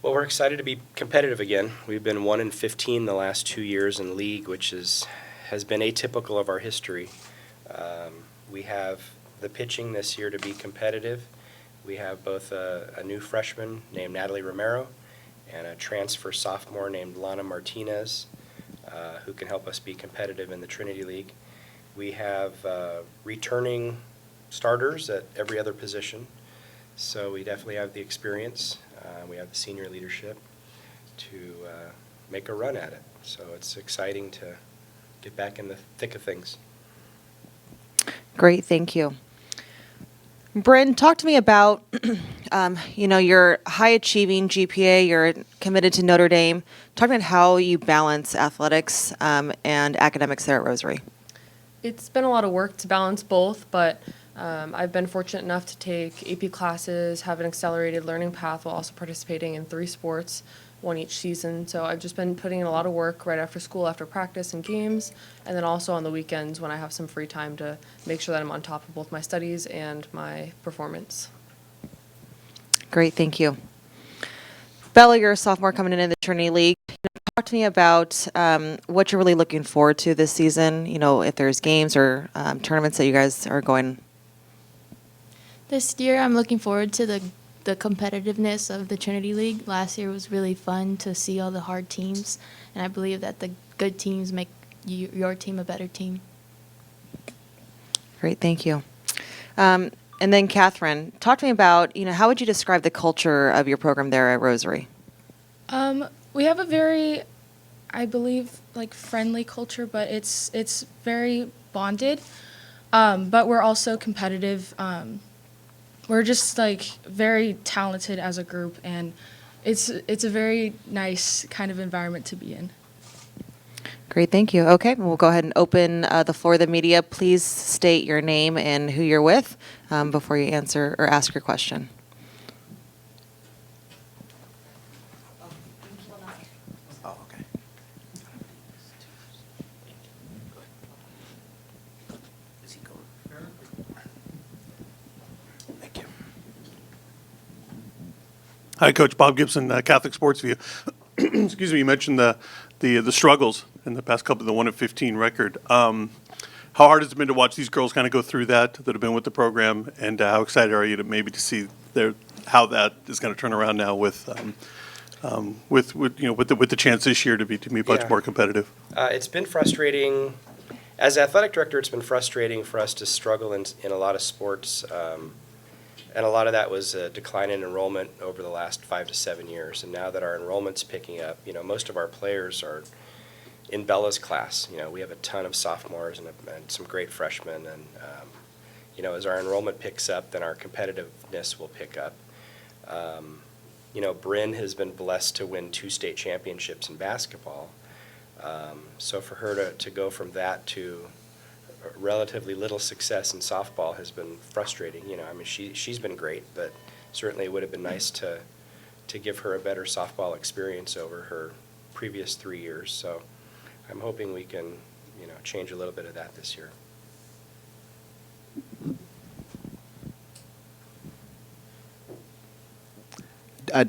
Well, we're excited to be competitive again. We've been 1-15 the last 2 years in league, which has been atypical of our history. We have the pitching this year to be competitive. We have both a new freshman named Natalie Romero and a transfer sophomore named Lana Martinez, who can help us be competitive in the Trinity League. We have returning starters at every other position, so we definitely have the experience. We have the senior leadership to make a run at it. So it's exciting to get back in the thick of things. Great, thank you. Bryn, talk to me about, your high-achieving GPA, you're committed to Notre Dame. Talk about how you balance athletics and academics there at Rosary. It's been a lot of work to balance both, but I've been fortunate enough to take AP classes, have an accelerated learning path while also participating in 3 sports, one each season. So I've just been putting in a lot of work right after school, after practice and games, and then also on the weekends when I have some free time to make sure that I'm on top of both my studies and my performance. Great, thank you. Bella, you're a sophomore coming in the Trinity League. Talk to me about what you're really looking forward to this season, if there's games or tournaments that you guys are going. This year, I'm looking forward to the competitiveness of the Trinity League. Last year was really fun to see all the hard teams, and I believe that the good teams make your team a better team. Great, thank you. And then Catherine, talk to me about, how would you describe the culture of your program there at Rosary? We have a very, I believe, friendly culture, but it's very bonded. But we're also competitive. We're just very talented as a group, and it's a very nice kind of environment to be in. Great, thank you. Okay, we'll go ahead and open the floor to the media. Please state your name and who you're with before you answer or ask your question. Oh, okay. Is he going? Thank you. Hi, Coach Bob Gibson, Catholic Sports View. Excuse me, you mentioned the struggles in the past couple of the 1-15 record. How hard has it been to watch these girls kind of go through that have been with the program, and how excited are you to see how that is going to turn around now with the chance this year to be much more competitive? It's been frustrating. As athletic director, it's been frustrating for us to struggle in a lot of sports. And a lot of that was a decline in enrollment over the last 5 to 7 years. And now that our enrollment's picking up, most of our players are in Bella's class. We have a ton of sophomores and some great freshmen. And, as our enrollment picks up, then our competitiveness will pick up. Bryn has been blessed to win 2 state championships in basketball. So for her to go from that to relatively little success in softball has been frustrating. She's been great, but certainly it would have been nice to give her a better softball experience over her previous 3 years. So I'm hoping we can, change a little bit of that this year.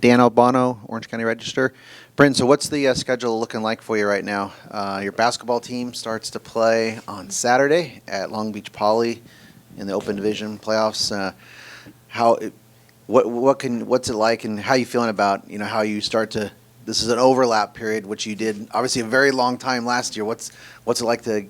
Dan Albano, Orange County Register. Bryn, so what's the schedule looking like for you right now? Your basketball team starts to play on Saturday at Long Beach Poly in the Open Division playoffs. What's it like, and how you feeling about how you start to? This is an overlap period, which you did obviously a very long time last year. What's it like to?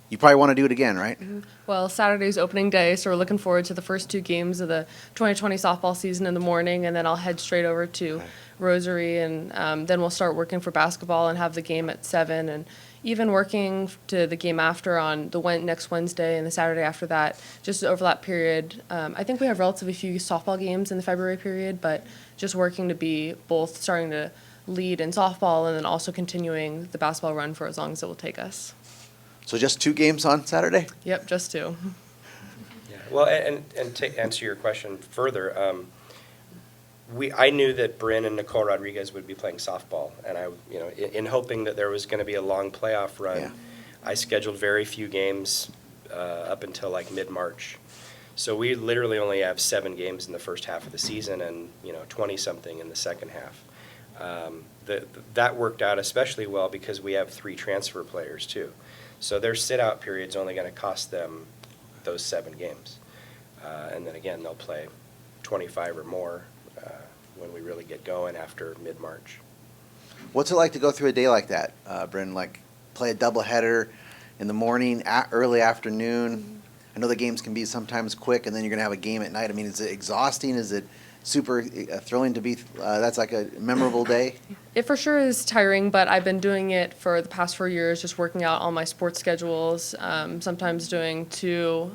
You probably want to do it again, right? Mm-hmm. Well, Saturday's opening day, so we're looking forward to the first 2 games of the 2020 softball season in the morning, and then I'll head straight over to Rosary, and then we'll start working for basketball and have the game at 7, and even working to the game after on the next Wednesday and the Saturday after that, just the overlap period. I think we have relatively few softball games in the February period, but just working to be both starting to lead in softball and then also continuing the basketball run for as long as it will take us. So just 2 games on Saturday? Yep, just 2. Yeah. Well, and to answer your question further, I knew that Bryn and Nicole Rodriguez would be playing softball, and in hoping that there was going to be a long playoff run, I scheduled very few games up until mid-March. So we literally only have 7 games in the first half of the season, and 20-something in the second half. That worked out especially well because we have 3 transfer players too. So their sit-out period's only going to cost them those 7 games. And then again, they'll play 25 or more when we really get going after mid-March. What's it like to go through a day like that, Bryn? Like play a doubleheader in the morning, early afternoon. I know the games can be sometimes quick, and then you're going to have a game at night. I mean, is it exhausting? Is it super thrilling to be? That's like a memorable day. It for sure is tiring, but I've been doing it for the past 4 years, just working out all my sports schedules, sometimes doing 2,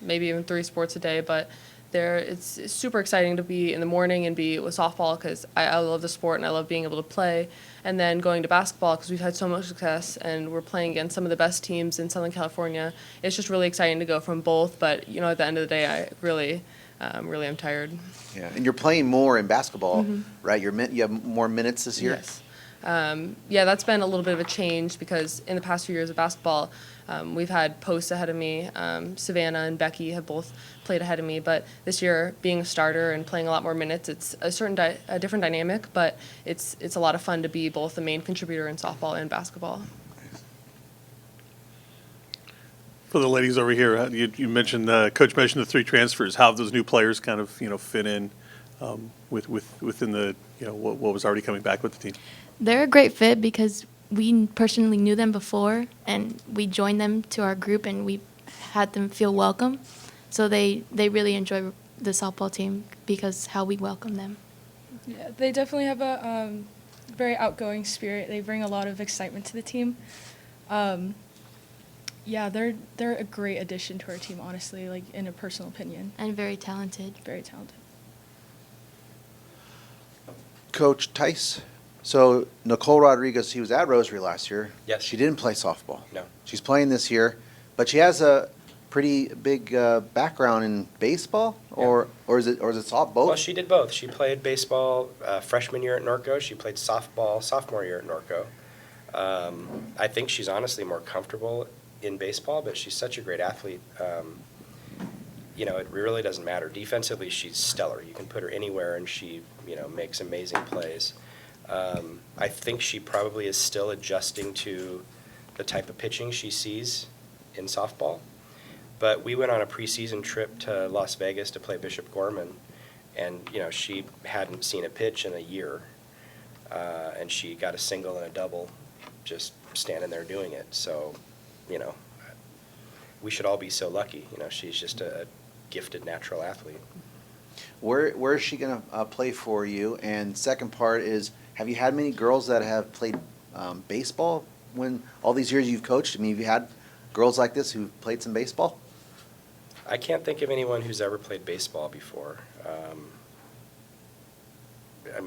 maybe even 3 sports a day. But it's super exciting to be in the morning and be with softball because I love the sport and I love being able to play. And then going to basketball because we've had so much success and we're playing against some of the best teams in Southern California. It's just really exciting to go from both. But, you know, at the end of the day, I really am tired. Yeah, and you're playing more in basketball, right? You have more minutes this year. Yes. Yeah, that's been a little bit of a change because in the past few years of basketball, we've had posts ahead of me. Savannah and Becky have both played ahead of me, but this year, being a starter and playing a lot more minutes, it's a different dynamic, but it's a lot of fun to be both the main contributor in softball and basketball. For the ladies over here, you mentioned, Coach mentioned the 3 transfers. How have those new players kind of, fit in within the, what was already coming back with the team? They're a great fit because we personally knew them before, and we joined them to our group, and we had them feel welcome. So they really enjoy the softball team because how we welcome them. Yeah, they definitely have a very outgoing spirit. They bring a lot of excitement to the team. Yeah, they're a great addition to our team, honestly, like in a personal opinion. And very talented. Very talented. Coach Tice, so Nicole Rodriguez, she was at Rosary last year. Yes. She didn't play softball. No. She's playing this year, but she has a pretty big background in baseball, or is it both? Well, she did both. She played baseball freshman year at Norco. She played softball sophomore year at Norco. I think she's honestly more comfortable in baseball, but she's such a great athlete. It really doesn't matter. Defensively, she's stellar. You can put her anywhere, and she, makes amazing plays. I think she probably is still adjusting to the type of pitching she sees in softball. But we went on a preseason trip to Las Vegas to play Bishop Gorman, and, she hadn't seen a pitch in a year. And she got a single and a double just standing there doing it. So, we should all be so lucky. She's just a gifted natural athlete. Where is she going to play for you? And second part is, have you had many girls that have played baseball when all these years you've coached? I mean, have you had girls like this who've played some baseball? I can't think of anyone who's ever played baseball before.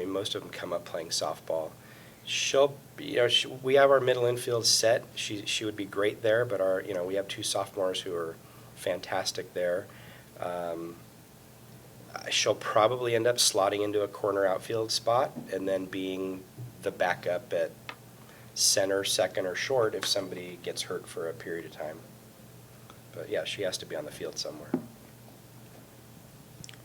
Most of them come up playing softball. We have our middle infield set. She would be great there, but we have 2 sophomores who are fantastic there. She'll probably end up slotting into a corner outfield spot and then being the backup at center, second, or short if somebody gets hurt for a period of time. But yeah, she has to be on the field somewhere.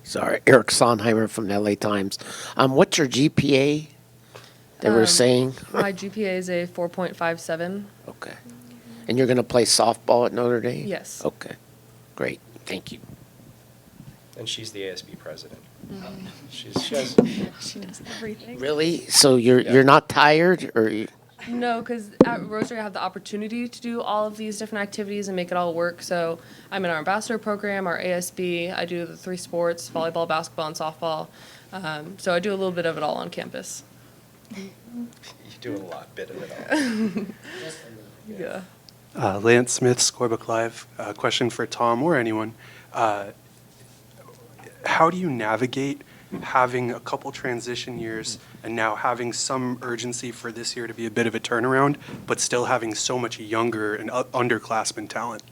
Sorry, Erik Sondheimer from the LA Times. What's your GPA that we're saying? My GPA is a 4.57. Okay. And you're going to play softball at Notre Dame? Yes. Okay. Great. Thank you. And she's the ASB president. Mm-hmm. She has, She knows everything. Really? So you're not tired, or No, because at Rosary I have the opportunity to do all of these different activities and make it all work. So I'm in our ambassador program, our ASB. I do the 3 sports, volleyball, basketball, and softball. So I do a little bit of it all on campus. you do a bit of it all. Yeah. Lance Smith, Scorebook Live. Question for Tom or anyone. How do you navigate having a couple transition years and now having some urgency for this year to be a bit of a turnaround, but still having so much younger and underclassmen talent?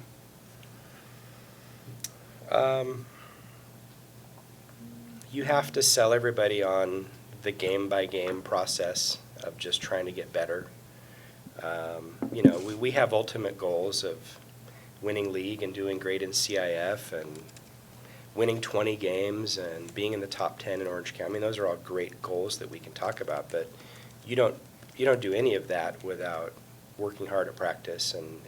You have to sell everybody on the game-by-game process of just trying to get better. We have ultimate goals of winning league and doing great in CIF and winning 20 games and being in the top 10 in Orange County. I mean, those are all great goals that we can talk about, but you don't do any of that without working hard at practice and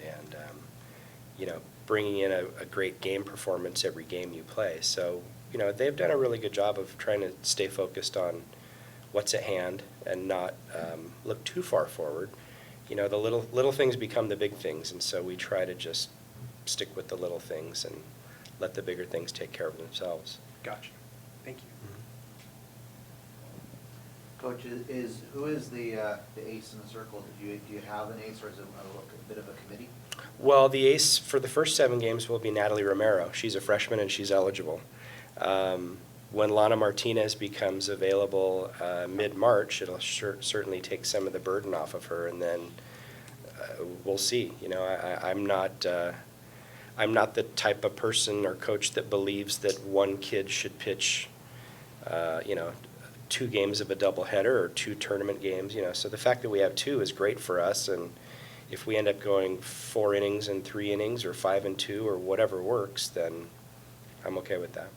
bringing in a great game performance every game you play. So, they've done a really good job of trying to stay focused on what's at hand and not look too far forward. The little things become the big things, and so we try to just stick with the little things and let the bigger things take care of themselves. Gotcha. Thank you. Coach, who is the ace in the circle? Do you have an ace, or is it a bit of a committee? Well, the ace for the first 7 games will be Natalie Romero. She's a freshman and she's eligible. When Lana Martinez becomes available mid-March, it'll certainly take some of the burden off of her, and then we'll see. I'm not the type of person or coach that believes that one kid should pitch, 2 games of a doubleheader or 2 tournament games. So the fact that we have 2 is great for us, and if we end up going 4 innings and 3 innings or 5 and 2 or whatever works, then I'm okay with that.